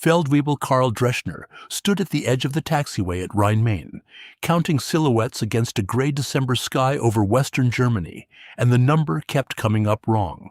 Feldwebel Karl Dreschner stood at the edge of the taxiway at Rhine-Main, counting silhouettes against a gray December sky over western Germany, and the number kept coming up wrong.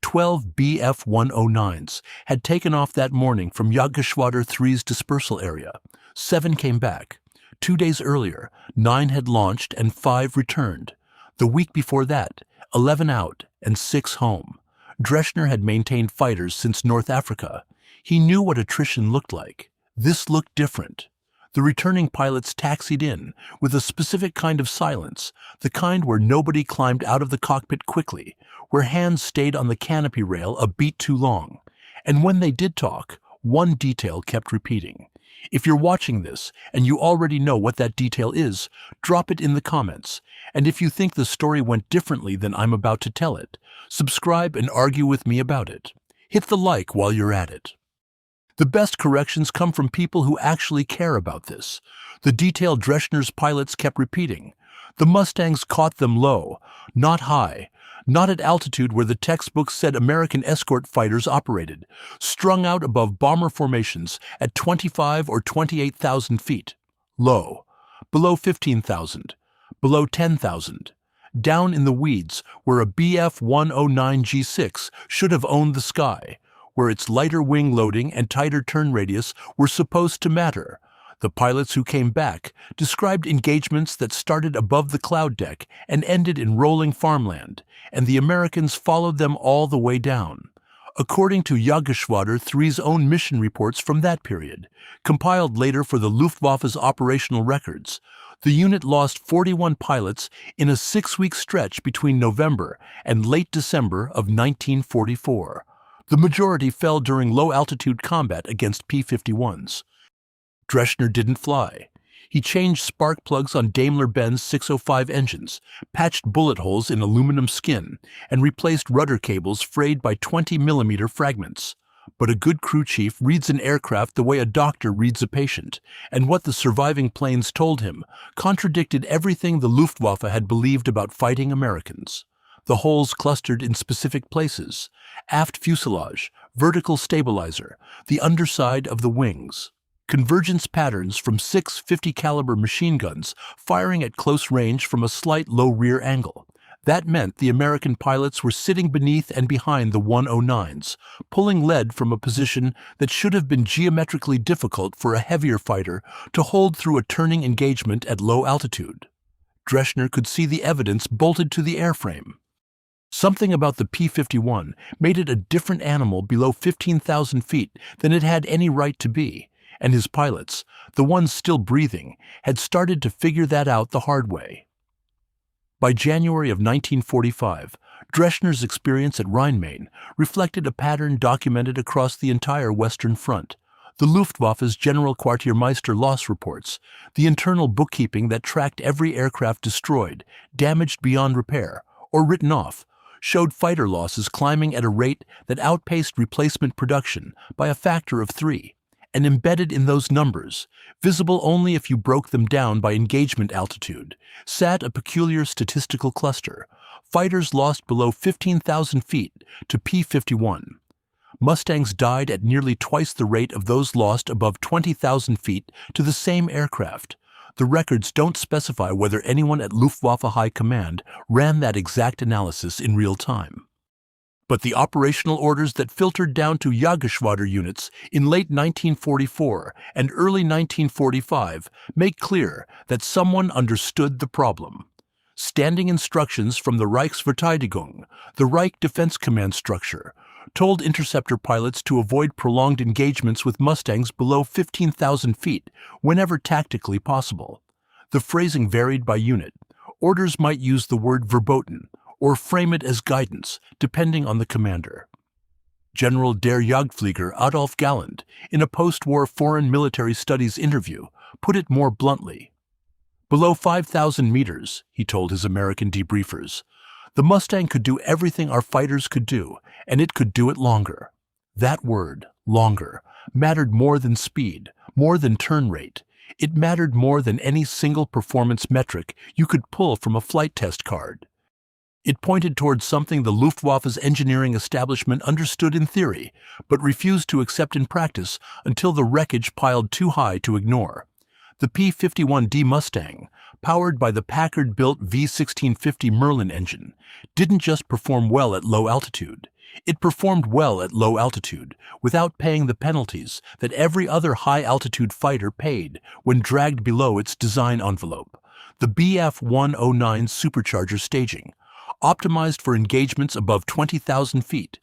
12 Bf-109s had taken off that morning from Jagdgeschwader 3's dispersal area. 7 came back. 2 days earlier, 9 had launched and 5 returned. The week before that, 11 out and 6 home. Dreschner had maintained fighters since North Africa. He knew what attrition looked like. This looked different. The returning pilots taxied in with a specific kind of silence, the kind where nobody climbed out of the cockpit quickly, where hands stayed on the canopy rail a beat too long. And when they did talk, one detail kept repeating. If you're watching this and you already know what that detail is, drop it in the comments. And if you think the story went differently than I'm about to tell it, subscribe and argue with me about it. Hit the like while you're at it. The best corrections come from people who actually care about this. The detail Dreschner's pilots kept repeating. The Mustangs caught them low, not high, not at altitude where the textbooks said American escort fighters operated, strung out above bomber formations at 25 or 28,000 feet. Low, below 15,000, below 10,000. Down in the weeds where a Bf-109 G6 should have owned the sky, where its lighter wing loading and tighter turn radius were supposed to matter. The pilots who came back described engagements that started above the cloud deck and ended in rolling farmland, and the Americans followed them all the way down. According to Jagdgeschwader 3's own mission reports from that period, compiled later for the Luftwaffe's operational records, the unit lost 41 pilots in a 6-week stretch between November and late December of 1944. The majority fell during low-altitude combat against P-51s. Dreschner didn't fly. He changed spark plugs on Daimler-Benz 605 engines, patched bullet holes in aluminum skin, and replaced rudder cables frayed by 20mm fragments. But a good crew chief reads an aircraft the way a doctor reads a patient, and what the surviving planes told him contradicted everything the Luftwaffe had believed about fighting Americans. The holes clustered in specific places: aft fuselage, vertical stabilizer, the underside of the wings. Convergence patterns from 6 50-caliber machine guns firing at close range from a slight low rear angle. That meant the American pilots were sitting beneath and behind the 109s, pulling lead from a position that should have been geometrically difficult for a heavier fighter to hold through a turning engagement at low altitude. Dreschner could see the evidence bolted to the airframe. Something about the P-51 made it a different animal below 15,000 feet than it had any right to be, and his pilots, the ones still breathing, had started to figure that out the hard way. By January of 1945, Dreschner's experience at Rhine-Main reflected a pattern documented across the entire Western Front. The Luftwaffe's General Quartiermeister loss reports, the internal bookkeeping that tracked every aircraft destroyed, damaged beyond repair, or written off, showed fighter losses climbing at a rate that outpaced replacement production by a factor of 3, and embedded in those numbers, visible only if you broke them down by engagement altitude, sat a peculiar statistical cluster: fighters lost below 15,000 feet to P-51. Mustangs died at nearly twice the rate of those lost above 20,000 feet to the same aircraft. The records don't specify whether anyone at Luftwaffe High Command ran that exact analysis in real time. But the operational orders that filtered down to Jagdgeschwader units in late 1944 and early 1945 make clear that someone understood the problem. Standing instructions from the Reichsverteidigung, the Reich Defense Command structure, told interceptor pilots to avoid prolonged engagements with Mustangs below 15,000 feet whenever tactically possible. The phrasing varied by unit. Orders might use the word verboten or frame it as guidance, depending on the commander. General der Jagdflieger Adolf Galland, in a post-war foreign military studies interview, put it more bluntly. Below 5,000 meters, he told his American debriefers, the Mustang could do everything our fighters could do, and it could do it longer. That word, longer, mattered more than speed, more than turn rate. It mattered more than any single performance metric you could pull from a flight test card. It pointed towards something the Luftwaffe's engineering establishment understood in theory, but refused to accept in practice until the wreckage piled too high to ignore. The P-51 Mustang, powered by the Packard-built V1650 Merlin engine, didn't just perform well at low altitude. It performed well at low altitude without paying the penalties that every other high-altitude fighter paid when dragged below its design envelope. The Bf-109 supercharger staging, optimized for engagements above 20,000 feet,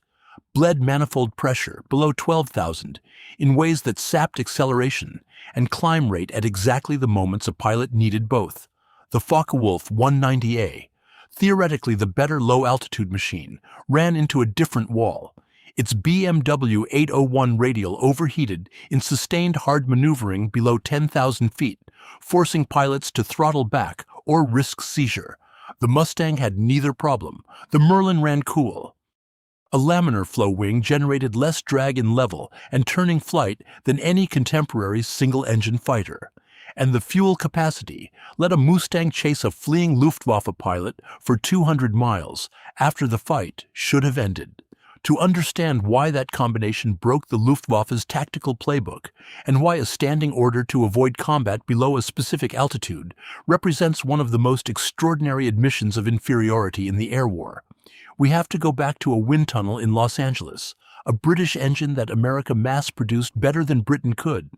bled manifold pressure below 12,000 in ways that sapped acceleration and climb rate at exactly the moments a pilot needed both. The Focke-Wulf 190A, theoretically the better low-altitude machine, ran into a different wall. Its BMW 801 radial overheated in sustained hard maneuvering below 10,000 feet, forcing pilots to throttle back or risk seizure. The Mustang had neither problem. The Merlin ran cool. A laminar-flow wing generated less drag in level and turning flight than any contemporary single-engine fighter. And the fuel capacity let a Mustang chase a fleeing Luftwaffe pilot for 200 miles after the fight should have ended. To understand why that combination broke the Luftwaffe's tactical playbook and why a standing order to avoid combat below a specific altitude represents one of the most extraordinary admissions of inferiority in the air war, we have to go back to a wind tunnel in Los Angeles, a British engine that America mass-produced better than Britain could,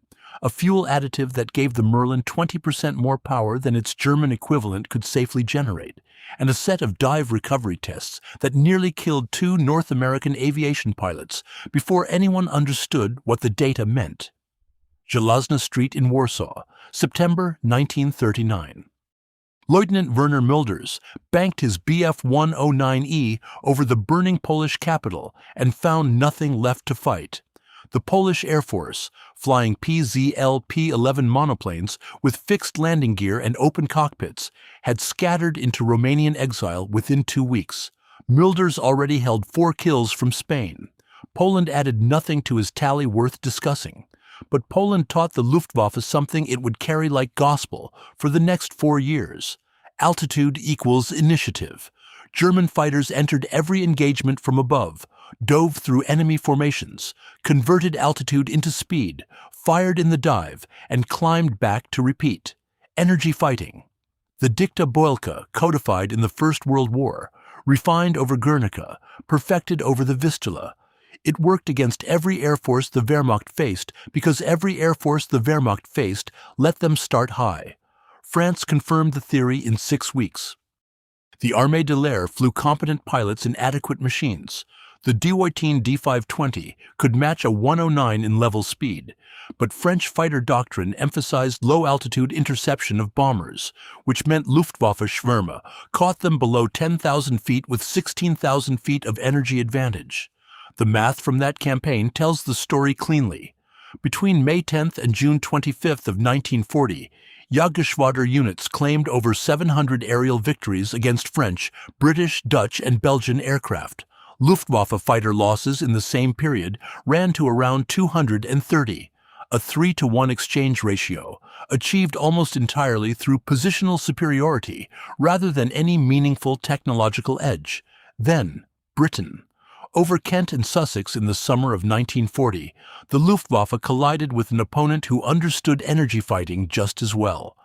a fuel additive that gave the Merlin 20% more power than its German equivalent could safely generate, and a set of dive recovery tests that nearly killed 2 North American aviation pilots before anyone understood what the data meant. Żelazna Street in Warsaw, September 1939. Lieutenant Werner Mulders banked his Bf-109E over the burning Polish capital and found nothing left to fight. The Polish Air Force, flying PZL P-11 monoplanes with fixed landing gear and open cockpits, had scattered into Romanian exile within 2 weeks. Mulders already held 4 kills from Spain. Poland added nothing to his tally worth discussing. But Poland taught the Luftwaffe something it would carry like gospel for the next 4 years. Altitude equals initiative. German fighters entered every engagement from above, dove through enemy formations, converted altitude into speed, fired in the dive, and climbed back to repeat. Energy fighting. The Dicta Boelka, codified in the First World War, refined over Guernica, perfected over the Vistula. It worked against every air force the Wehrmacht faced because every air force the Wehrmacht faced let them start high. France confirmed the theory in 6 weeks. The Armée de l'Air flew competent pilots in adequate machines. The Dewoitine D520 could match a 109 in level speed, but French fighter doctrine emphasized low-altitude interception of bombers, which meant Luftwaffe Schwärme caught them below 10,000 feet with 16,000 feet of energy advantage. The math from that campaign tells the story cleanly. Between May 10th and June 25th of 1940, Jagdgeschwader units claimed over 700 aerial victories against French, British, Dutch, and Belgian aircraft. Luftwaffe fighter losses in the same period ran to around 230, a 3-to-1 exchange ratio, achieved almost entirely through positional superiority rather than any meaningful technological edge. Then, Britain. Over Kent and Sussex in the summer of 1940, the Luftwaffe collided with an opponent who understood energy fighting just as well.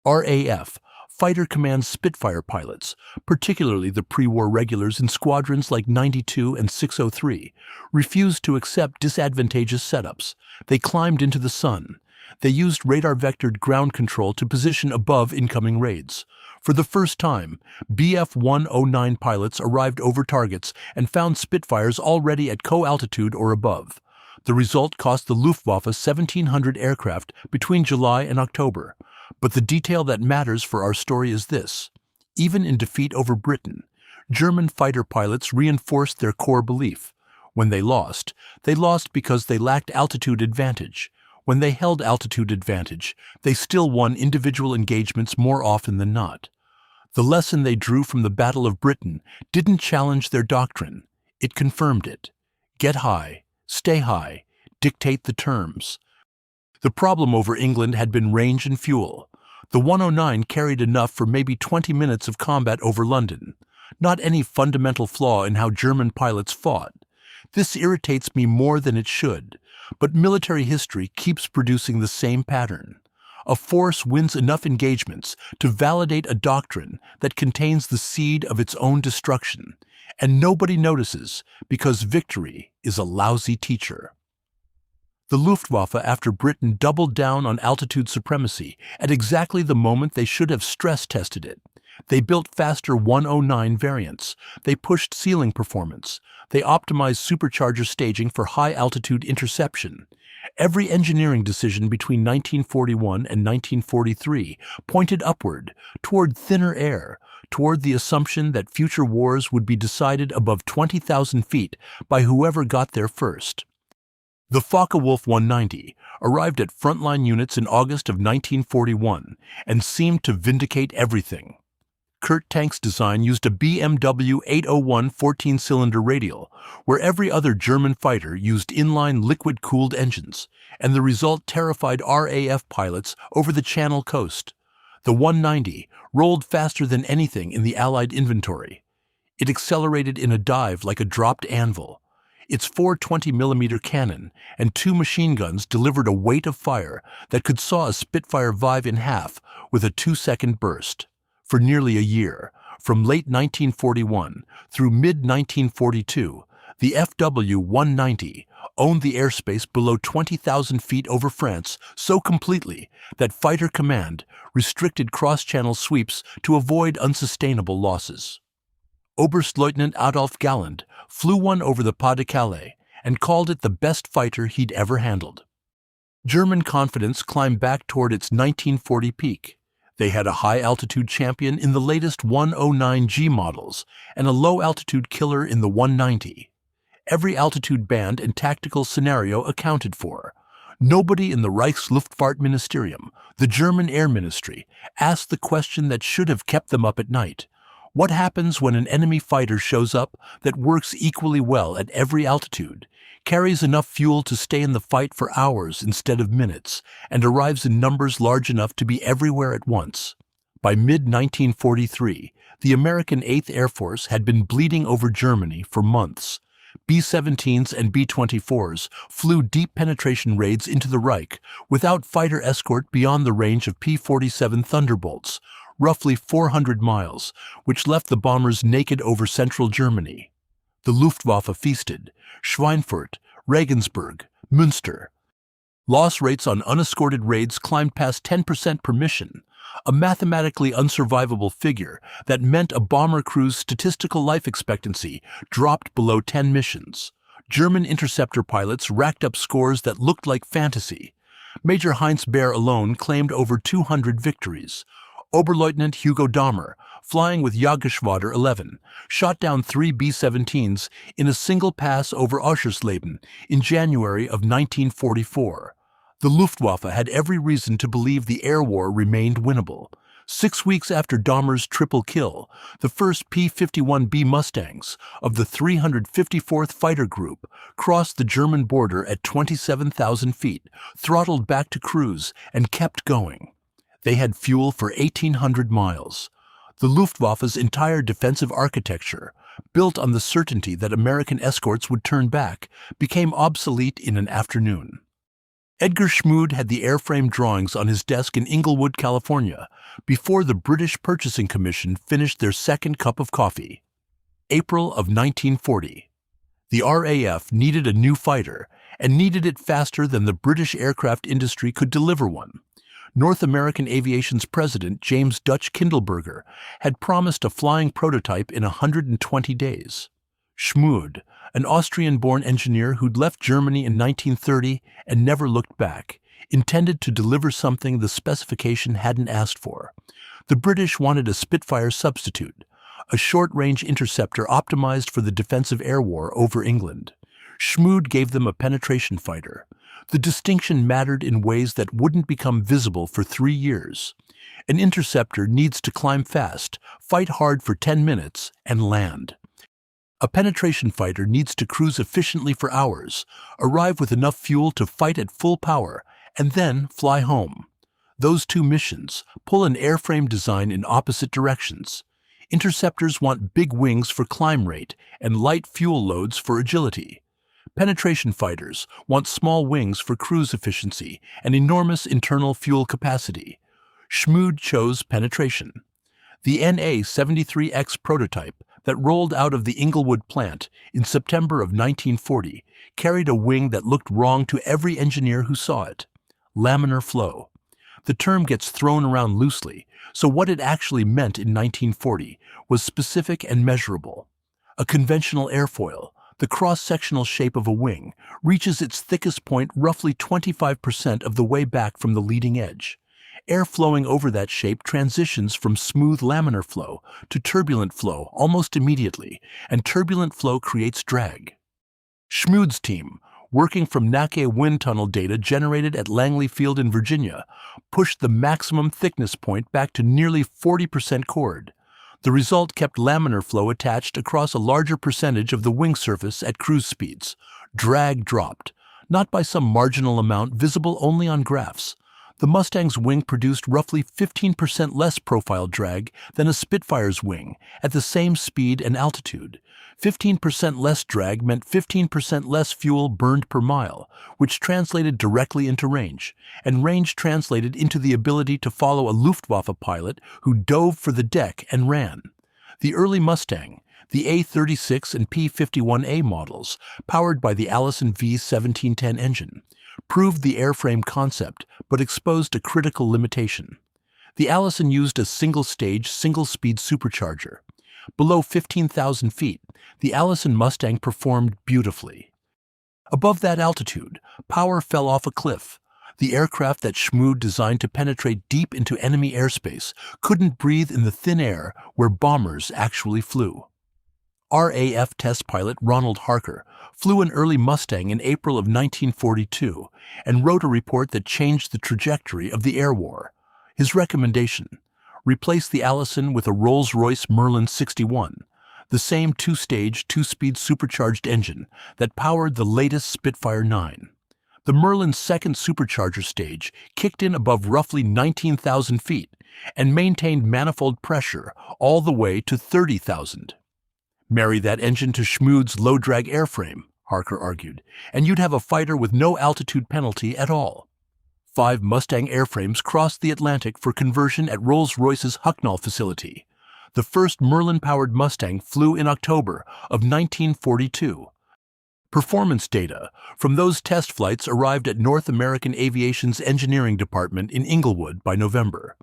RAF, Fighter Command Spitfire pilots, particularly the pre-war regulars in squadrons like 92 and 603, refused to accept disadvantageous setups. They climbed into the sun. They used radar-vectored ground control to position above incoming raids. For the first time, Bf-109 pilots arrived over targets and found Spitfires already at co-altitude or above. The result cost the Luftwaffe 1,700 aircraft between July and October. But the detail that matters for our story is this. Even in defeat over Britain, German fighter pilots reinforced their core belief. When they lost because they lacked altitude advantage. When they held altitude advantage, they still won individual engagements more often than not. The lesson they drew from the Battle of Britain didn't challenge their doctrine. It confirmed it. Get high, stay high, dictate the terms. The problem over England had been range and fuel. The 109 carried enough for maybe 20 minutes of combat over London. not any fundamental flaw in how German pilots fought. This irritates me more than it should, but military history keeps producing the same pattern. A force wins enough engagements to validate a doctrine that contains the seed of its own destruction, and nobody notices because victory is a lousy teacher. The Luftwaffe, after Britain doubled down on altitude supremacy at exactly the moment they should have stress-tested it. They built faster 109 variants. They pushed ceiling performance. They optimized supercharger staging for high-altitude interception. Every engineering decision between 1941 and 1943 pointed upward, toward thinner air, toward the assumption that future wars would be decided above 20,000 feet by whoever got there first. The Focke-Wulf 190 arrived at frontline units in August of 1941 and seemed to vindicate everything. Kurt Tank's design used a BMW 801 14-cylinder radial, where every other German fighter used inline liquid-cooled engines, and the result terrified RAF pilots over the Channel coast. The 190 rolled faster than anything in the Allied inventory. It accelerated in a dive like a dropped anvil. Its 420mm cannon and 2 machine guns delivered a weight of fire that could saw a Spitfire Vive in half with a 2-second burst. For nearly a year, from late 1941 through mid-1942, the FW-190 owned the airspace below 20,000 feet over France so completely that Fighter Command restricted cross-channel sweeps to avoid unsustainable losses. Oberstleutnant Adolf Galland flew one over the Pas-de-Calais and called it the best fighter he'd ever handled. German confidence climbed back toward its 1940 peak. They had a high-altitude champion in the latest 109G models and a low-altitude killer in the 190. Every altitude band and tactical scenario accounted for. Nobody in the Reichsluftfahrtministerium, the German Air Ministry, asked the question that should have kept them up at night. What happens when an enemy fighter shows up that works equally well at every altitude, carries enough fuel to stay in the fight for hours instead of minutes, and arrives in numbers large enough to be everywhere at once? By mid-1943, the American 8th Air Force had been bleeding over Germany for months. B-17s and B-24s flew deep penetration raids into the Reich without fighter escort beyond the range of P-47 Thunderbolts, roughly 400 miles, which left the bombers naked over central Germany. The Luftwaffe feasted. Schweinfurt, Regensburg, Münster. Loss rates on unescorted raids climbed past 10% per mission, a mathematically unsurvivable figure that meant a bomber crew's statistical life expectancy dropped below 10 missions. German interceptor pilots racked up scores that looked like fantasy. Major Heinz Baer alone claimed over 200 victories. Oberleutnant Hugo Dahmer, flying with Jagdgeschwader 11, shot down 3 B-17s in a single pass over Oschersleben in January of 1944. The Luftwaffe had every reason to believe the air war remained winnable. 6 weeks after Dahmer's triple kill, the first P-51B Mustangs of the 354th Fighter Group crossed the German border at 27,000 feet, throttled back to cruise, and kept going. They had fuel for 1,800 miles. The Luftwaffe's entire defensive architecture, built on the certainty that American escorts would turn back, became obsolete in an afternoon. Edgar Schmood had the airframe drawings on his desk in Inglewood, California, before the British Purchasing Commission finished their second cup of coffee. April of 1940. The RAF needed a new fighter, and needed it faster than the British aircraft industry could deliver one. North American Aviation's president, James Dutch Kindleberger, had promised a flying prototype in 120 days. Schmood, an Austrian-born engineer who'd left Germany in 1930 and never looked back, intended to deliver something the specification hadn't asked for. The British wanted a Spitfire substitute, a short-range interceptor optimized for the defensive air war over England. Schmood gave them a penetration fighter. The distinction mattered in ways that wouldn't become visible for 3 years. An interceptor needs to climb fast, fight hard for 10 minutes, and land. A penetration fighter needs to cruise efficiently for hours, arrive with enough fuel to fight at full power, and then fly home. Those two missions pull an airframe design in opposite directions. Interceptors want big wings for climb rate and light fuel loads for agility. Penetration fighters want small wings for cruise efficiency and enormous internal fuel capacity. Schmood chose penetration. The NA-73X prototype that rolled out of the Inglewood plant in September of 1940 carried a wing that looked wrong to every engineer who saw it. Laminar flow. The term gets thrown around loosely, so what it actually meant in 1940 was specific and measurable. A conventional airfoil, the cross-sectional shape of a wing, reaches its thickest point roughly 25% of the way back from the leading edge. Air flowing over that shape transitions from smooth laminar flow to turbulent flow almost immediately, and turbulent flow creates drag. Schmood's team, working from Nake wind tunnel data generated at Langley Field in Virginia, pushed the maximum thickness point back to nearly 40% chord. The result kept laminar flow attached across a larger percentage of the wing surface at cruise speeds. Drag dropped, not by some marginal amount visible only on graphs. The Mustang's wing produced roughly 15% less profile drag than a Spitfire's wing at the same speed and altitude. 15% less drag meant 15% less fuel burned per mile, which translated directly into range, and range translated into the ability to follow a Luftwaffe pilot who dove for the deck and ran. The early Mustang, the A-36 and P-51A models, powered by the Allison V1710 engine, proved the airframe concept but exposed a critical limitation. The Allison used a single-stage, single-speed supercharger. Below 15,000 feet, the Allison Mustang performed beautifully. Above that altitude, power fell off a cliff. The aircraft that Schmood designed to penetrate deep into enemy airspace couldn't breathe in the thin air where bombers actually flew. RAF test pilot Ronald Harker flew an early Mustang in April of 1942 and wrote a report that changed the trajectory of the air war. His recommendation: replace the Allison with a Rolls-Royce Merlin 61, the same two-stage, two-speed supercharged engine that powered the latest Spitfire 9. The Merlin's second supercharger stage kicked in above roughly 19,000 feet and maintained manifold pressure all the way to 30,000. Marry that engine to Schmood's low-drag airframe, Harker argued, and you'd have a fighter with no altitude penalty at all. 5 Mustang airframes crossed the Atlantic for conversion at Rolls-Royce's Hucknall facility. The first Merlin-powered Mustang flew in October of 1942. Performance data from those test flights arrived at North American Aviation's engineering department in Inglewood by November.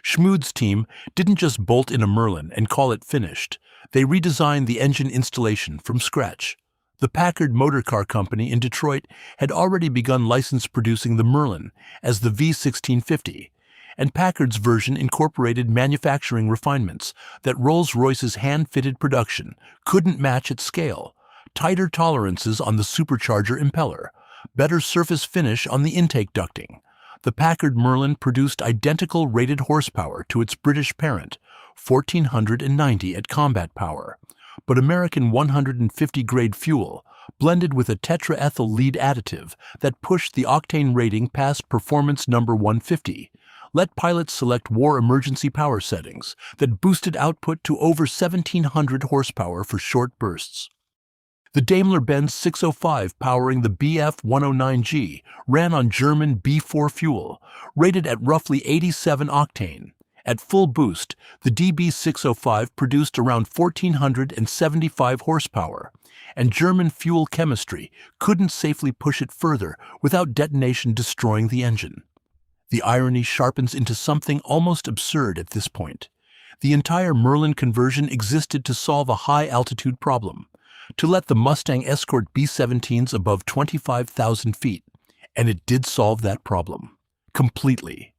Schmood's team didn't just bolt in a Merlin and call it finished. They redesigned the engine installation from scratch. The Packard Motor Car Company in Detroit had already begun license producing the Merlin as the V1650, and Packard's version incorporated manufacturing refinements that Rolls-Royce's hand-fitted production couldn't match at scale: tighter tolerances on the supercharger impeller, better surface finish on the intake ducting. The Packard Merlin produced identical rated horsepower to its British parent, 1,490 at combat power, but American 150 grade fuel, blended with a tetraethyl lead additive that pushed the octane rating past performance number 150, let pilots select war emergency power settings that boosted output to over 1,700 horsepower for short bursts. The Daimler-Benz 605 powering the Bf-109G ran on German B4 fuel, rated at roughly 87 octane. At full boost, the DB605 produced around 1,475 horsepower, and German fuel chemistry couldn't safely push it further without detonation destroying the engine. The irony sharpens into something almost absurd at this point. The entire Merlin conversion existed to solve a high-altitude problem, to let the Mustang escort B-17s above 25,000 feet, and it did solve that problem. Completely.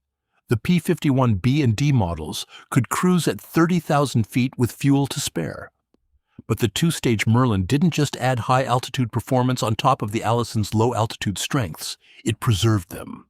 The P-51B and D models could cruise at 30,000 feet with fuel to spare. But the two-stage Merlin didn't just add high-altitude performance on top of the Allison's low-altitude strengths, it preserved them.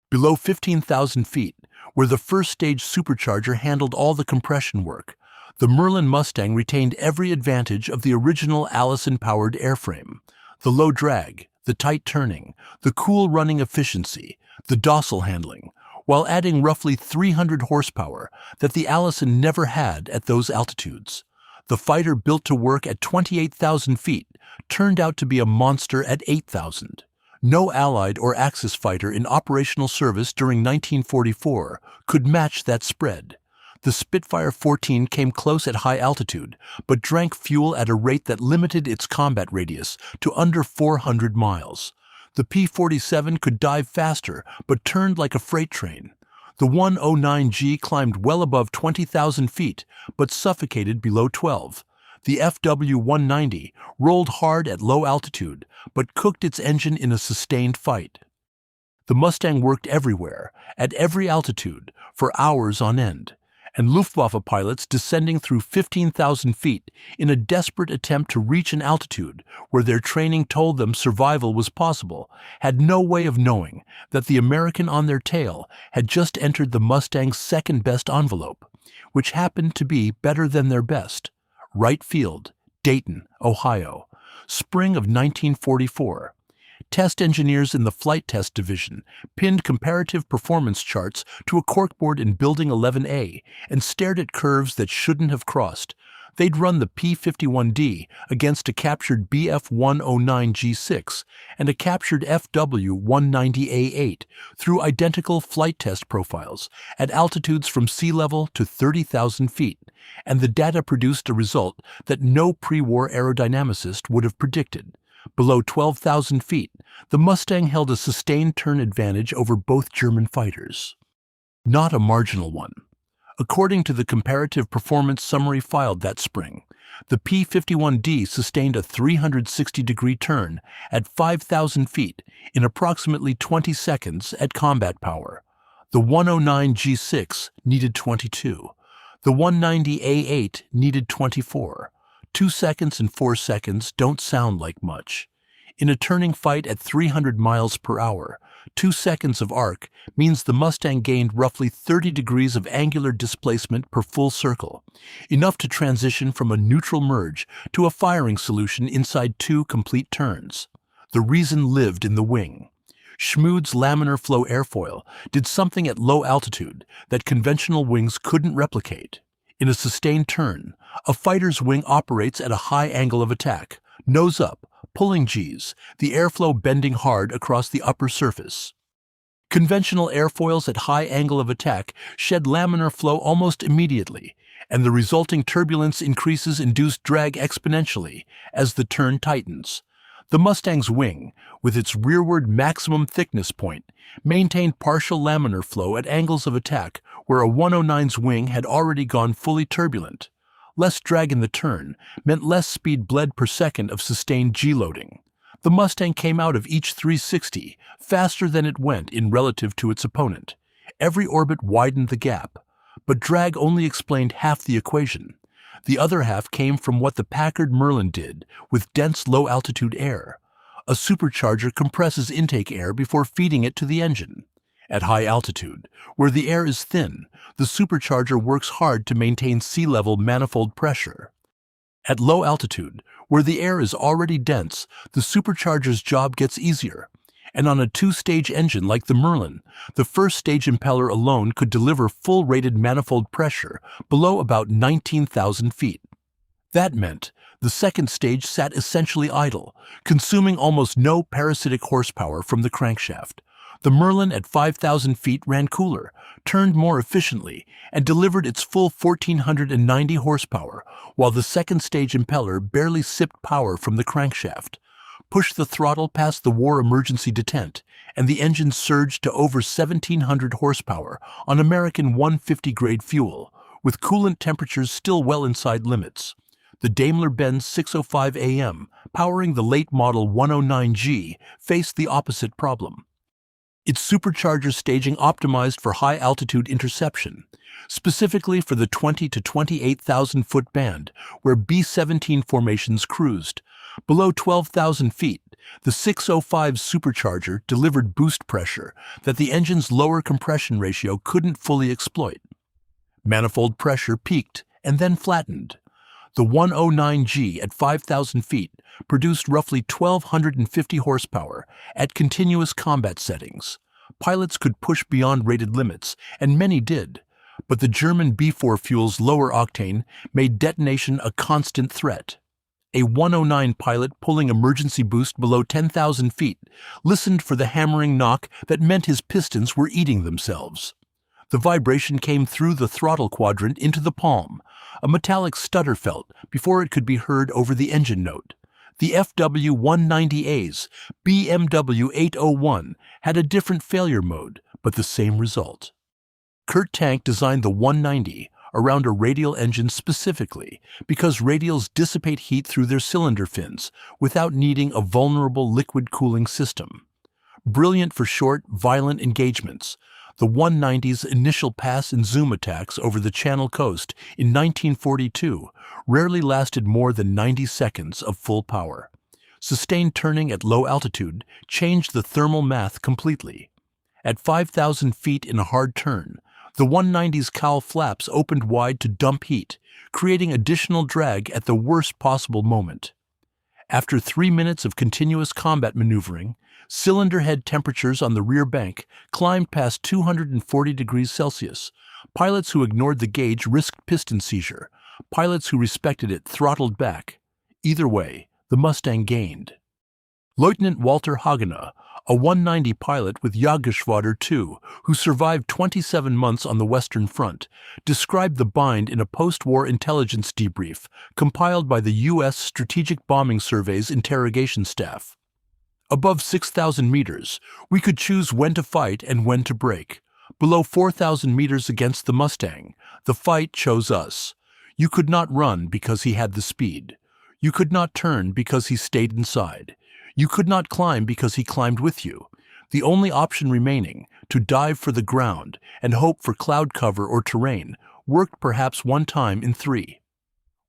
Below 15,000 feet, where the first-stage supercharger handled all the compression work, the Merlin Mustang retained every advantage of the original Allison-powered airframe: the low drag, the tight turning, the cool running efficiency, the docile handling, while adding roughly 300 horsepower that the Allison never had at those altitudes. The fighter, built to work at 28,000 feet, turned out to be a monster at 8,000. No Allied or Axis fighter in operational service during 1944 could match that spread. The Spitfire 14 came close at high altitude, but drank fuel at a rate that limited its combat radius to under 400 miles. The P-47 could dive faster, but turned like a freight train. The 109G climbed well above 20,000 feet, but suffocated below 12. The FW-190 rolled hard at low altitude, but cooked its engine in a sustained fight. The Mustang worked everywhere, at every altitude, for hours on end, and Luftwaffe pilots descending through 15,000 feet in a desperate attempt to reach an altitude where their training told them survival was possible had no way of knowing that the American on their tail had just entered the Mustang's second-best envelope, which happened to be better than their best. Wright Field, Dayton, Ohio, spring of 1944. Test engineers in the Flight Test Division pinned comparative performance charts to a corkboard in Building 11A and stared at curves that shouldn't have crossed. They'd run the P-51D against a captured Bf-109G6 and a captured FW-190A8 through identical flight test profiles at altitudes from sea level to 30,000 feet, and the data produced a result that no pre-war aerodynamicist would have predicted. Below 12,000 feet, the Mustang held a sustained turn advantage over both German fighters. Not a marginal one. According to the comparative performance summary filed that spring, the P-51D sustained a 360-degree turn at 5,000 feet in approximately 20 seconds at combat power. The 109G6 needed 22. The 190A8 needed 24. 2 seconds and 4 seconds don't sound like much. In a turning fight at 300 miles per hour, 2 seconds of arc means the Mustang gained roughly 30 degrees of angular displacement per full circle, enough to transition from a neutral merge to a firing solution inside 2 complete turns. The reason lived in the wing. Schmood's laminar-flow airfoil did something at low altitude that conventional wings couldn't replicate. In a sustained turn, a fighter's wing operates at a high angle of attack, nose up, pulling Gs, the airflow bending hard across the upper surface. Conventional airfoils at high angle of attack shed laminar flow almost immediately, and the resulting turbulence increases induced drag exponentially as the turn tightens. The Mustang's wing, with its rearward maximum thickness point, maintained partial laminar flow at angles of attack where a 109's wing had already gone fully turbulent. Less drag in the turn meant less speed bled per second of sustained G-loading. The Mustang came out of each 360 faster than it went in relative to its opponent. Every orbit widened the gap, but drag only explained half the equation. The other half came from what the Packard Merlin did with dense low-altitude air. A supercharger compresses intake air before feeding it to the engine. At high altitude, where the air is thin, the supercharger works hard to maintain sea-level manifold pressure. At low altitude, where the air is already dense, the supercharger's job gets easier. And on a 2-stage engine like the Merlin, the first stage impeller alone could deliver full rated manifold pressure below about 19,000 feet. That meant the second stage sat essentially idle, consuming almost no parasitic horsepower from the crankshaft. The Merlin at 5,000 feet ran cooler, turned more efficiently, and delivered its full 1,490 horsepower, while the second stage impeller barely sipped power from the crankshaft. Push the throttle past the war emergency detent, and the engine surged to over 1,700 horsepower on American 150-grade fuel, with coolant temperatures still well inside limits. The Daimler-Benz 605 AM, powering the late-model 109G, faced the opposite problem. Its supercharger staging optimized for high-altitude interception, specifically for the 20 to 28,000-foot band, where B-17 formations cruised. Below 12,000 feet, the 605's supercharger delivered boost pressure that the engine's lower compression ratio couldn't fully exploit. Manifold pressure peaked and then flattened. The 109G at 5,000 feet produced roughly 1,250 horsepower at continuous combat settings. Pilots could push beyond rated limits, and many did. But the German B-4 fuel's lower octane made detonation a constant threat. A 109 pilot pulling emergency boost below 10,000 feet listened for the hammering knock that meant his pistons were eating themselves. The vibration came through the throttle quadrant into the palm. A metallic stutter felt before it could be heard over the engine note. The FW-190A's BMW 801 had a different failure mode, but the same result. Kurt Tank designed the 190 around a radial engine specifically because radials dissipate heat through their cylinder fins without needing a vulnerable liquid cooling system. Brilliant for short, violent engagements, the 190's initial pass and zoom attacks over the Channel coast in 1942 rarely lasted more than 90 seconds of full power. Sustained turning at low altitude changed the thermal math completely. At 5,000 feet in a hard turn, the 190's cowl flaps opened wide to dump heat, creating additional drag at the worst possible moment. After 3 minutes of continuous combat maneuvering, cylinder head temperatures on the rear bank climbed past 240 degrees Celsius. Pilots who ignored the gauge risked piston seizure. Pilots who respected it throttled back. Either way, the Mustang gained. Lieutenant Walter Hagener, a 190 pilot with Jagdgeschwader II, who survived 27 months on the Western Front, described the bind in a post-war intelligence debrief compiled by the U.S. Strategic Bombing Survey's interrogation staff. Above 6,000 meters, we could choose when to fight and when to break. Below 4,000 meters against the Mustang, the fight chose us. You could not run because he had the speed. You could not turn because he stayed inside. You could not climb because he climbed with you. The only option remaining, to dive for the ground and hope for cloud cover or terrain, worked perhaps one time in three.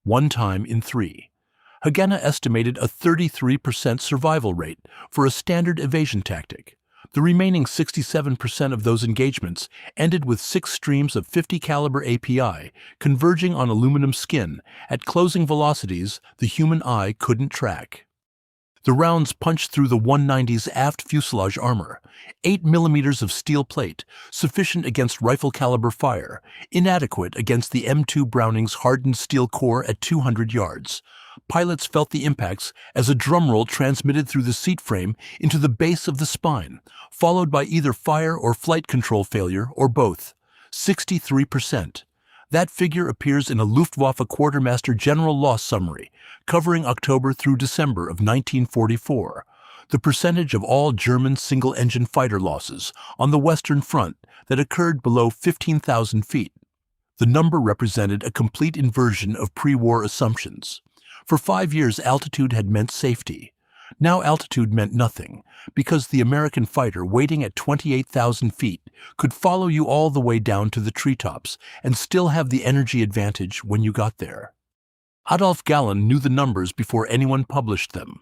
One time in three. Hagener estimated a 33% survival rate for a standard evasion tactic. The remaining 67% of those engagements ended with 6 streams of 50 caliber API converging on aluminum skin at closing velocities the human eye couldn't track. The rounds punched through the 190's aft fuselage armor, 8 millimeters of steel plate, sufficient against rifle-caliber fire, inadequate against the M2 Browning's hardened steel core at 200 yards. Pilots felt the impacts as a drumroll transmitted through the seat frame into the base of the spine, followed by either fire or flight control failure or both. 63%. That figure appears in a Luftwaffe Quartermaster General Loss Summary, covering October through December of 1944. The percentage of all German single-engine fighter losses on the Western Front that occurred below 15,000 feet. The number represented a complete inversion of pre-war assumptions. For 5 years, altitude had meant safety. Now altitude meant nothing, because the American fighter waiting at 28,000 feet could follow you all the way down to the treetops and still have the energy advantage when you got there. Adolf Galland knew the numbers before anyone published them.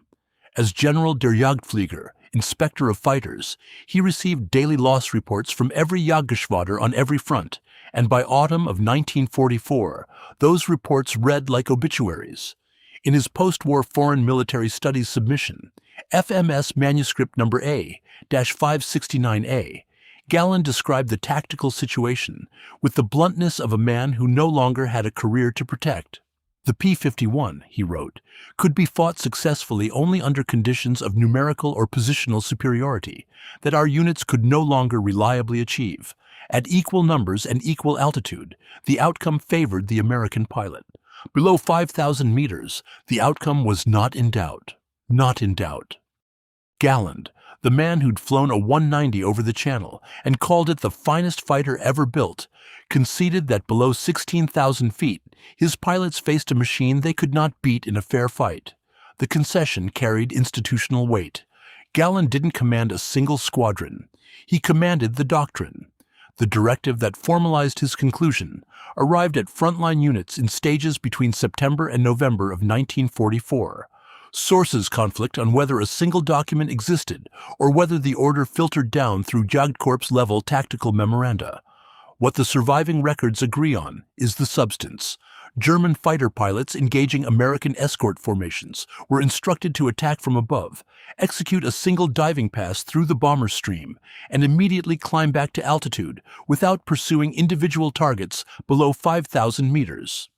As General der Jagdflieger, inspector of fighters, he received daily loss reports from every Jagdgeschwader on every front, and by autumn of 1944, those reports read like obituaries. In his post-war Foreign Military Studies submission, FMS Manuscript Number A-569A, Galland described the tactical situation with the bluntness of a man who no longer had a career to protect. The P-51, he wrote, could be fought successfully only under conditions of numerical or positional superiority that our units could no longer reliably achieve. At equal numbers and equal altitude, the outcome favored the American pilot. Below 5,000 meters, the outcome was not in doubt. Not in doubt. Galland, the man who'd flown a 190 over the Channel and called it the finest fighter ever built, conceded that below 16,000 feet, his pilots faced a machine they could not beat in a fair fight. The concession carried institutional weight. Galland didn't command a single squadron. He commanded the doctrine. The directive that formalized his conclusion arrived at frontline units in stages between September and November of 1944. Sources conflict on whether a single document existed or whether the order filtered down through Jagdkorps-level tactical memoranda. What the surviving records agree on is the substance. German fighter pilots engaging American escort formations were instructed to attack from above, execute a single diving pass through the bomber stream, and immediately climb back to altitude without pursuing individual targets below 5,000 meters.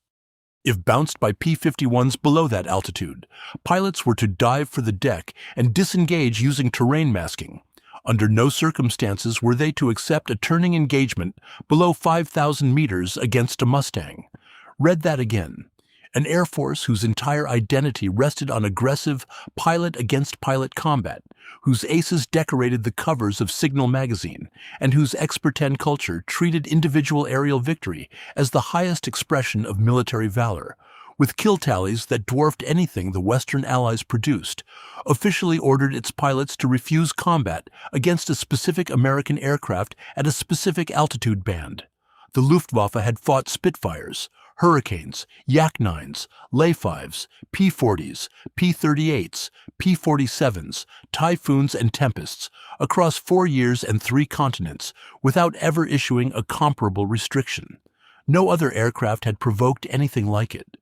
If bounced by P-51s below that altitude, pilots were to dive for the deck and disengage using terrain masking. Under no circumstances were they to accept a turning engagement below 5,000 meters against a Mustang. Read that again. An Air Force whose entire identity rested on aggressive pilot-against-pilot combat, whose aces decorated the covers of Signal magazine, and whose X-10 culture treated individual aerial victory as the highest expression of military valor, with kill tallies that dwarfed anything the Western Allies produced, officially ordered its pilots to refuse combat against a specific American aircraft at a specific altitude band. The Luftwaffe had fought Spitfires, Hurricanes, Yak-9s, Lay-5s, P-40s, P-38s, P-47s, Typhoons and Tempests across 4 years and 3 continents without ever issuing a comparable restriction. No other aircraft had provoked anything like it.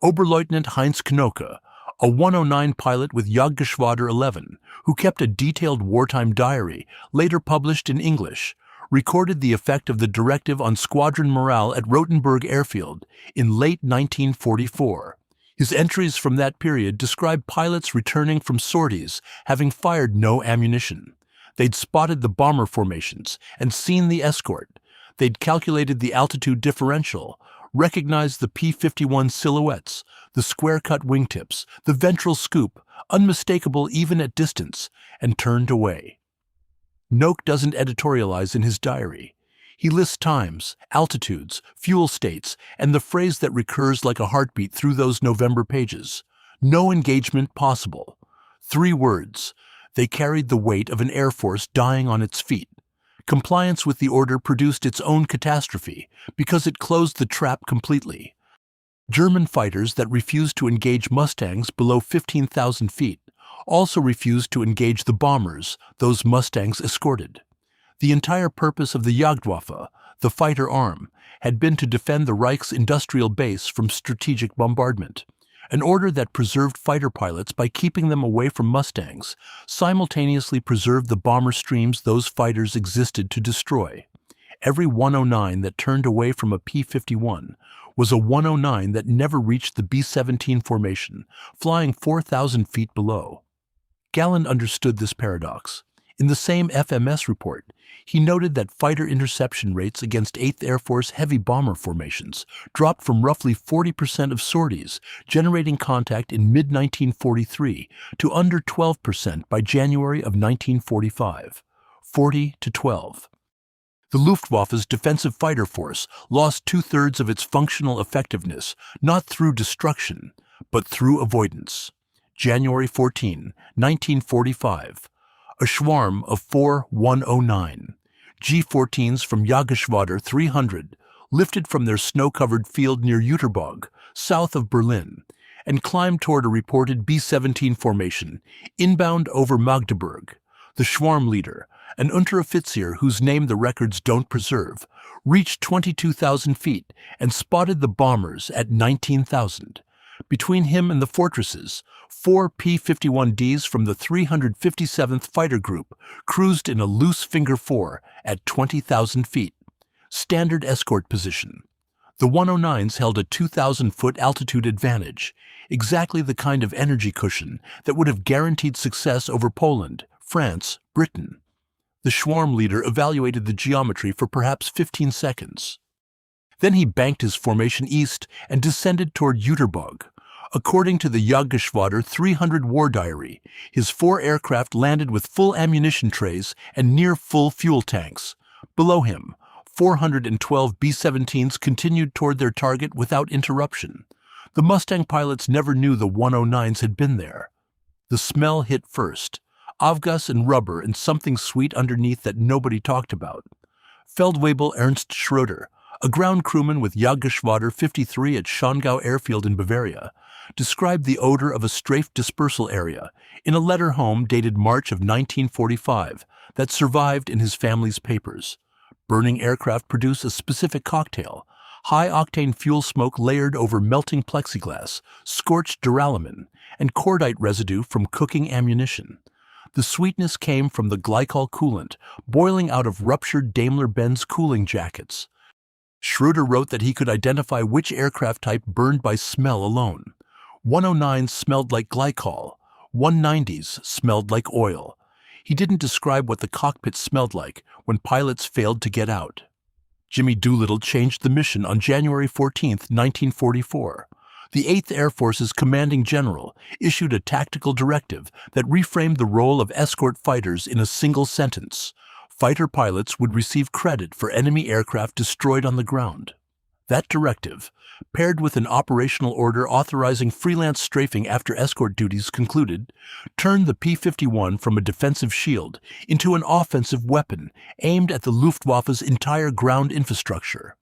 Oberleutnant Heinz Knoke, a 109 pilot with Jagdgeschwader 11, who kept a detailed wartime diary, later published in English, recorded the effect of the directive on squadron morale at Rotenburg Airfield in late 1944. His entries from that period describe pilots returning from sorties having fired no ammunition. They'd spotted the bomber formations and seen the escort. They'd calculated the altitude differential, recognized the P-51 silhouettes, the square-cut wingtips, the ventral scoop, unmistakable even at distance, and turned away. Knoke doesn't editorialize in his diary. He lists times, altitudes, fuel states, and the phrase that recurs like a heartbeat through those November pages. No engagement possible. 3 words. They carried the weight of an Air Force dying on its feet. Compliance with the order produced its own catastrophe because it closed the trap completely. German fighters that refused to engage Mustangs below 15,000 feet also refused to engage the bombers those Mustangs escorted. The entire purpose of the Jagdwaffe, the fighter arm, had been to defend the Reich's industrial base from strategic bombardment, an order that preserved fighter pilots by keeping them away from Mustangs, simultaneously preserved the bomber streams those fighters existed to destroy. Every 109 that turned away from a P-51 was a 109 that never reached the B-17 formation, flying 4,000 feet below. Galland understood this paradox. In the same FMS report, he noted that fighter interception rates against 8th Air Force heavy bomber formations dropped from roughly 40% of sorties generating contact in mid-1943 to under 12% by January of 1945. 40 to 12. The Luftwaffe's defensive fighter force lost 2/3 of its functional effectiveness, not through destruction, but through avoidance. January 14, 1945. A swarm of 4 109 G-14s from Jagdgeschwader 300 lifted from their snow-covered field near Jüterbog, south of Berlin, and climbed toward a reported B-17 formation, inbound over Magdeburg. The swarm leader, an Unteroffizier whose name the records don't preserve, reached 22,000 feet and spotted the bombers at 19,000. Between him and the fortresses, 4 P-51Ds from the 357th Fighter Group cruised in a loose finger 4 at 20,000 feet. Standard escort position. The 109s held a 2,000-foot altitude advantage, exactly the kind of energy cushion that would have guaranteed success over Poland, France, Britain. The swarm leader evaluated the geometry for perhaps 15 seconds. Then he banked his formation east and descended toward Jüterbog. According to the Jagdgeschwader 300 war diary, his 4 aircraft landed with full ammunition trays and near full fuel tanks. Below him, 412 B-17s continued toward their target without interruption. The Mustang pilots never knew the 109s had been there. The smell hit first. Avgas and rubber and something sweet underneath that nobody talked about. Feldwebel Ernst Schroeder, a ground crewman with Jagdgeschwader 53 at Schongau Airfield in Bavaria, described the odor of a strafe dispersal area in a letter home dated March of 1945 that survived in his family's papers. Burning aircraft produce a specific cocktail, high-octane fuel smoke layered over melting plexiglass, scorched duralumin, and cordite residue from cooking ammunition. The sweetness came from the glycol coolant, boiling out of ruptured Daimler-Benz cooling jackets. Schroeder wrote that he could identify which aircraft type burned by smell alone. 109s smelled like glycol, 190s smelled like oil. He didn't describe what the cockpit smelled like when pilots failed to get out. Jimmy Doolittle changed the mission on January 14, 1944. The 8th Air Force's commanding general issued a tactical directive that reframed the role of escort fighters in a single sentence. Fighter pilots would receive credit for enemy aircraft destroyed on the ground. That directive, paired with an operational order authorizing freelance strafing after escort duties concluded, turned the P-51 from a defensive shield into an offensive weapon aimed at the Luftwaffe's entire ground infrastructure.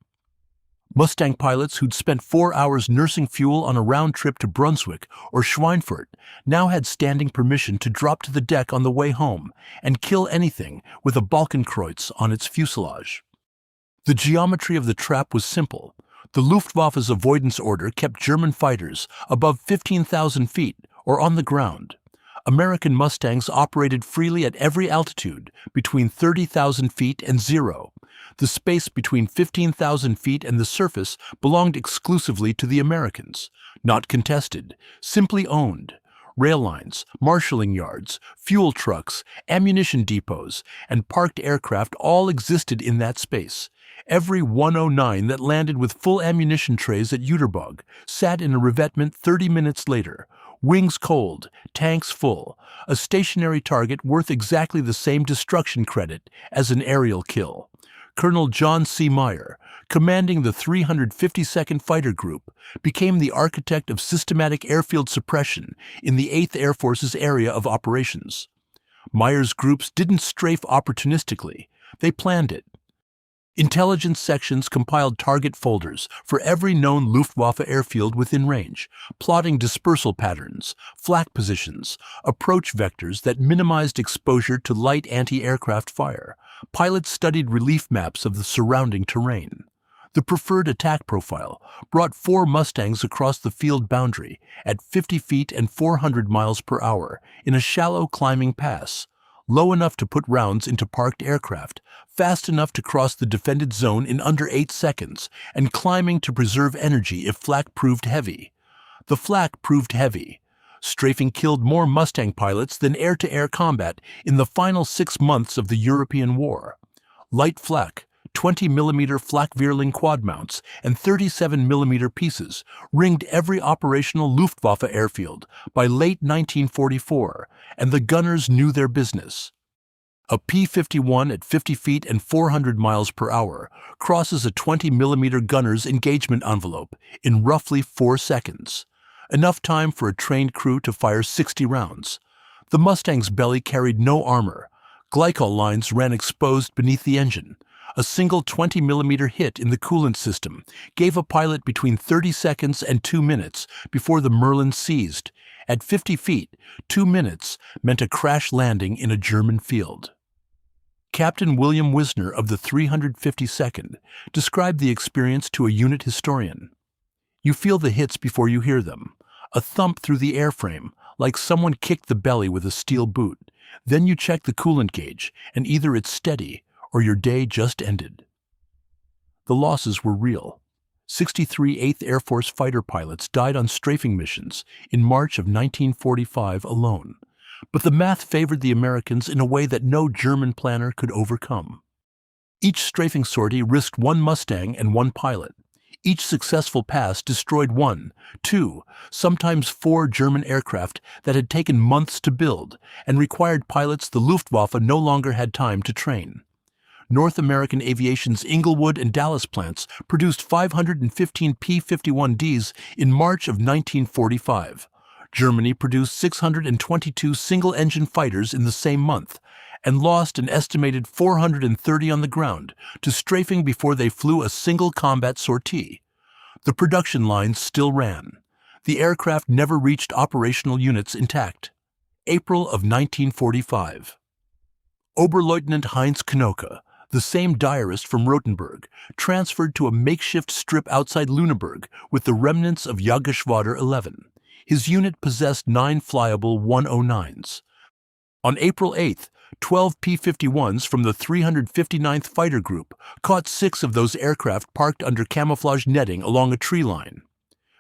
Mustang pilots who'd spent 4 hours nursing fuel on a round trip to Brunswick or Schweinfurt now had standing permission to drop to the deck on the way home and kill anything with a Balkenkreuz on its fuselage. The geometry of the trap was simple. The Luftwaffe's avoidance order kept German fighters above 15,000 feet or on the ground. American Mustangs operated freely at every altitude between 30,000 feet and zero. The space between 15,000 feet and the surface belonged exclusively to the Americans, not contested, simply owned. Rail lines, marshalling yards, fuel trucks, ammunition depots, and parked aircraft all existed in that space. Every 109 that landed with full ammunition trays at Jüterbog sat in a revetment 30 minutes later, wings cold, tanks full, a stationary target worth exactly the same destruction credit as an aerial kill. Colonel John C. Meyer, commanding the 352nd Fighter Group, became the architect of systematic airfield suppression in the 8th Air Force's area of operations. Meyer's groups didn't strafe opportunistically, they planned it. Intelligence sections compiled target folders for every known Luftwaffe airfield within range, plotting dispersal patterns, flak positions, approach vectors that minimized exposure to light anti-aircraft fire. Pilots studied relief maps of the surrounding terrain. The preferred attack profile brought 4 Mustangs across the field boundary at 50 feet and 400 miles per hour in a shallow climbing pass, low enough to put rounds into parked aircraft, fast enough to cross the defended zone in under 8 seconds, and climbing to preserve energy if flak proved heavy. The flak proved heavy. Strafing killed more Mustang pilots than air-to-air combat in the final 6 months of the European War. Light flak, 20mm Flak-Vierling quad mounts, and 37mm pieces ringed every operational Luftwaffe airfield by late 1944, and the gunners knew their business. A P-51 at 50 feet and 400 miles per hour crosses a 20mm gunner's engagement envelope in roughly 4 seconds, enough time for a trained crew to fire 60 rounds. The Mustang's belly carried no armor. Glycol lines ran exposed beneath the engine. A single 20mm hit in the coolant system gave a pilot between 30 seconds and 2 minutes before the Merlin seized. At 50 feet, 2 minutes meant a crash landing in a German field. Captain William Wisner of the 352nd described the experience to a unit historian. "You feel the hits before you hear them. A thump through the airframe, like someone kicked the belly with a steel boot. Then you check the coolant gauge, and either it's steady or your day just ended." The losses were real. 63 8th Air Force fighter pilots died on strafing missions in March of 1945 alone. But the math favored the Americans in a way that no German planner could overcome. Each strafing sortie risked 1 Mustang and 1 pilot. Each successful pass destroyed 1, 2, sometimes 4 German aircraft that had taken months to build and required pilots the Luftwaffe no longer had time to train. North American Aviation's Inglewood and Dallas plants produced 515 P-51Ds in March of 1945. Germany produced 622 single-engine fighters in the same month and lost an estimated 430 on the ground to strafing before they flew a single combat sortie. The production lines still ran. The aircraft never reached operational units intact. April of 1945. Oberleutnant Heinz Knoke, the same diarist from Rothenburg, transferred to a makeshift strip outside Lüneburg with the remnants of Jagdgeschwader 11. His unit possessed 9 flyable 109s. On April 8th, 12 P-51s from the 359th Fighter Group caught 6 of those aircraft parked under camouflage netting along a tree line.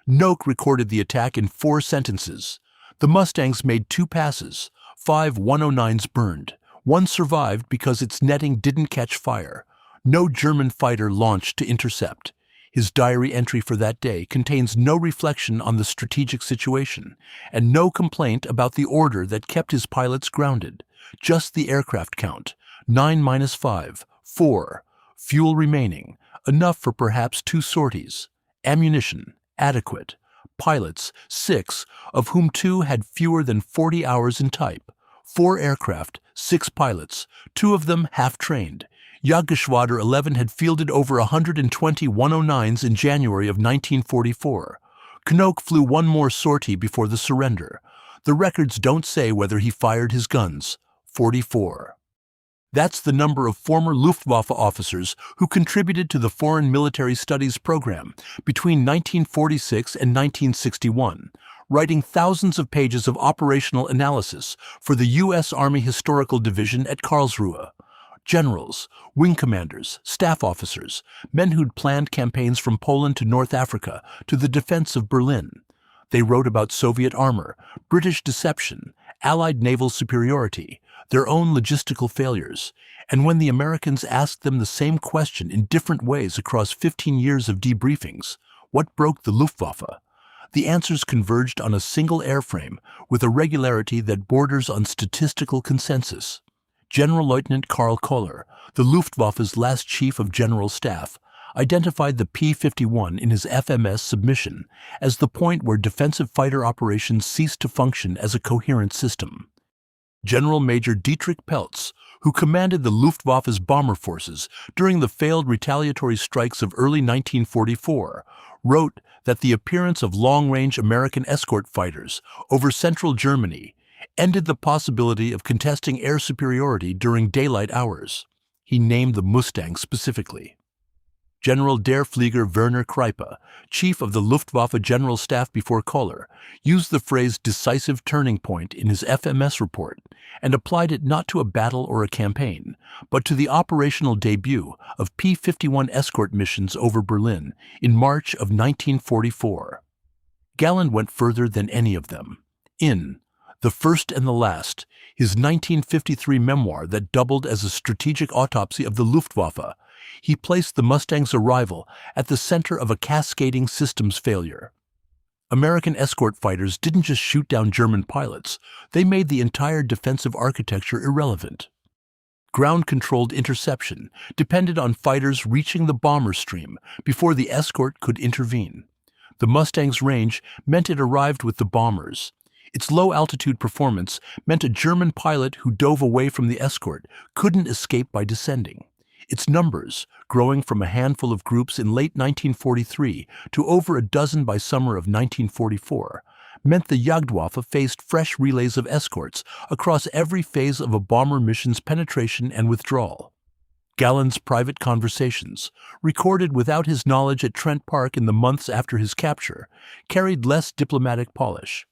Noak recorded the attack in 4 sentences. The Mustangs made 2 passes. 5 109s burned. 1 survived because its netting didn't catch fire. No German fighter launched to intercept. His diary entry for that day contains no reflection on the strategic situation and no complaint about the order that kept his pilots grounded. Just the aircraft count: 9-5, 4. Fuel remaining, enough for perhaps 2 sorties. Ammunition, adequate. Pilots, 6, of whom 2 had fewer than 40 hours in type. 4 aircraft, 6 pilots, 2 of them half-trained. Jagdgeschwader 11 had fielded over 120 109s in January of 1944. Knock flew 1 more sortie before the surrender. The records don't say whether he fired his guns. 44. That's the number of former Luftwaffe officers who contributed to the Foreign Military Studies program between 1946 and 1961, writing thousands of pages of operational analysis for the U.S. Army Historical Division at Karlsruhe. Generals, wing commanders, staff officers, men who'd planned campaigns from Poland to North Africa to the defense of Berlin. They wrote about Soviet armor, British deception, Allied naval superiority, their own logistical failures, and when the Americans asked them the same question in different ways across 15 years of debriefings, what broke the Luftwaffe? The answers converged on a single airframe with a regularity that borders on statistical consensus. General Lieutenant Karl Koller, the Luftwaffe's last chief of general staff, identified the P-51 in his FMS submission as the point where defensive fighter operations ceased to function as a coherent system. General Major Dietrich Peltz, who commanded the Luftwaffe's bomber forces during the failed retaliatory strikes of early 1944, wrote that the appearance of long-range American escort fighters over central Germany ended the possibility of contesting air superiority during daylight hours. He named the Mustang specifically. General der Flieger Werner Kreipe, chief of the Luftwaffe General Staff before Koller, used the phrase decisive turning point in his FMS report and applied it not to a battle or a campaign, but to the operational debut of P-51 escort missions over Berlin in March of 1944. Galland went further than any of them. In The First and the Last, his 1953 memoir that doubled as a strategic autopsy of the Luftwaffe, he placed the Mustang's arrival at the center of a cascading systems failure. American escort fighters didn't just shoot down German pilots, they made the entire defensive architecture irrelevant. Ground-controlled interception depended on fighters reaching the bomber stream before the escort could intervene. The Mustang's range meant it arrived with the bombers. Its low-altitude performance meant a German pilot who dove away from the escort couldn't escape by descending. Its numbers, growing from a handful of groups in late 1943 to over a dozen by summer of 1944, meant the Jagdwaffe faced fresh relays of escorts across every phase of a bomber mission's penetration and withdrawal. Galland's private conversations, recorded without his knowledge at Trent Park in the months after his capture, carried less diplomatic polish.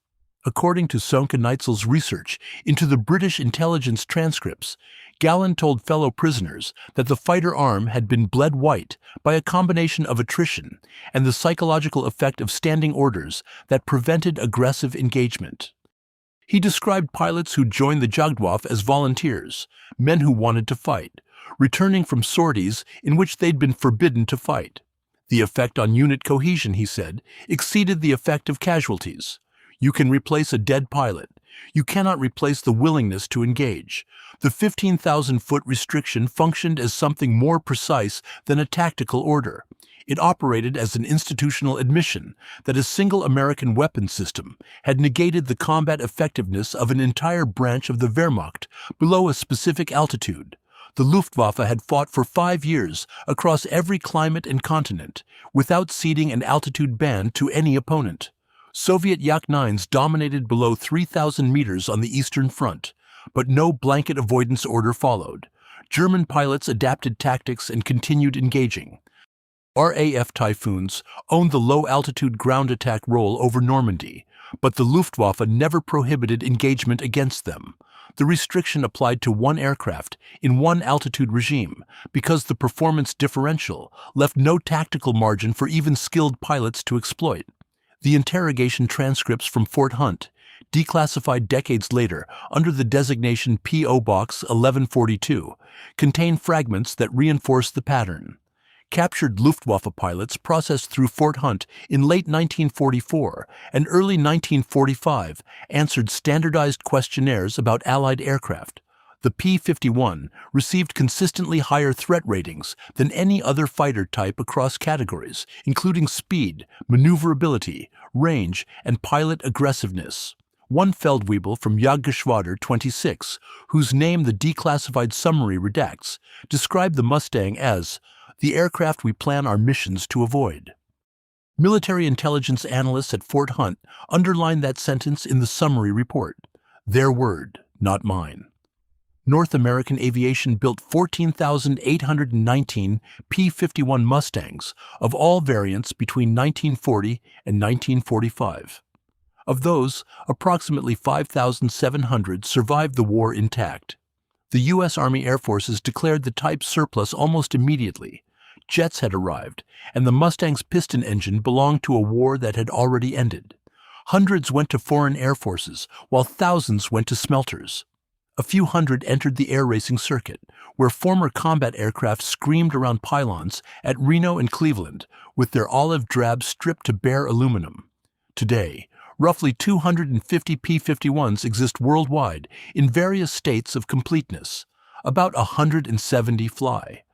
According to Sonke Neitzel's research into the British intelligence transcripts, Galland told fellow prisoners that the fighter arm had been bled white by a combination of attrition and the psychological effect of standing orders that prevented aggressive engagement. He described pilots who joined the Jagdwaffe as volunteers, men who wanted to fight, returning from sorties in which they'd been forbidden to fight. The effect on unit cohesion, he said, exceeded the effect of casualties. You can replace a dead pilot. You cannot replace the willingness to engage. The 15,000-foot restriction functioned as something more precise than a tactical order. It operated as an institutional admission that a single American weapons system had negated the combat effectiveness of an entire branch of the Wehrmacht below a specific altitude. The Luftwaffe had fought for 5 years across every climate and continent without ceding an altitude band to any opponent. Soviet Yak-9s dominated below 3,000 meters on the Eastern Front, but no blanket avoidance order followed. German pilots adapted tactics and continued engaging. RAF Typhoons owned the low-altitude ground attack role over Normandy, but the Luftwaffe never prohibited engagement against them. The restriction applied to one aircraft in one altitude regime because the performance differential left no tactical margin for even skilled pilots to exploit. The interrogation transcripts from Fort Hunt, declassified decades later under the designation P.O. Box 1142, contain fragments that reinforce the pattern. Captured Luftwaffe pilots processed through Fort Hunt in late 1944 and early 1945 answered standardized questionnaires about Allied aircraft. The P-51 received consistently higher threat ratings than any other fighter type across categories, including speed, maneuverability, range, and pilot aggressiveness. One Feldwebel from Jagdgeschwader 26, whose name the declassified summary redacts, described the Mustang as the aircraft we plan our missions to avoid. Military intelligence analysts at Fort Hunt underlined that sentence in the summary report. Their word, not mine. North American Aviation built 14,819 P-51 Mustangs of all variants between 1940 and 1945. Of those, approximately 5,700 survived the war intact. The U.S. Army Air Forces declared the type surplus almost immediately. Jets had arrived, and the Mustang's piston engine belonged to a war that had already ended. Hundreds went to foreign air forces, while thousands went to smelters. A few hundred entered the air racing circuit, where former combat aircraft screamed around pylons at Reno and Cleveland, with their olive drab stripped to bare aluminum. Today, roughly 250 P-51s exist worldwide in various states of completeness. About 170 fly.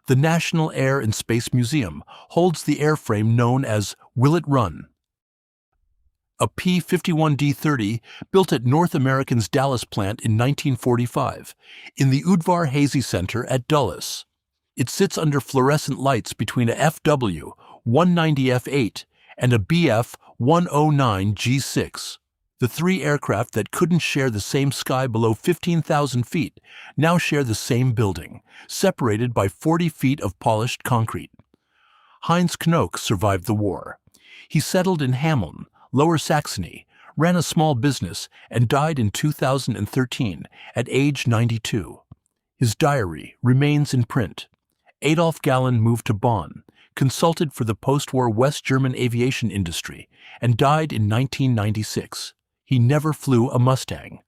The National Air and Space Museum holds the airframe known as Will It Run? A P-51 D-30 built at North American's Dallas plant in 1945, in the Udvar Hazy Center at Dulles. It sits under fluorescent lights between a FW-190F8 and a BF-109 G6. The three aircraft that couldn't share the same sky below 15,000 feet now share the same building, separated by 40 feet of polished concrete. Heinz Knoke survived the war. He settled in Hameln, Lower Saxony, ran a small business, and died in 2013 at age 92. His diary remains in print. Adolf Gallen moved to Bonn, consulted for the post-war West German aviation industry, and died in 1996. He never flew a Mustang.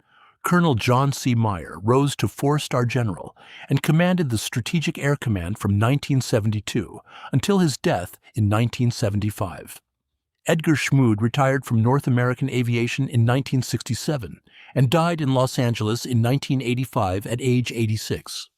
Colonel John C. Meyer rose to four-star general and commanded the Strategic Air Command from 1972 until his death in 1975. Edgar Schmood retired from North American Aviation in 1967 and died in Los Angeles in 1985 at age 86.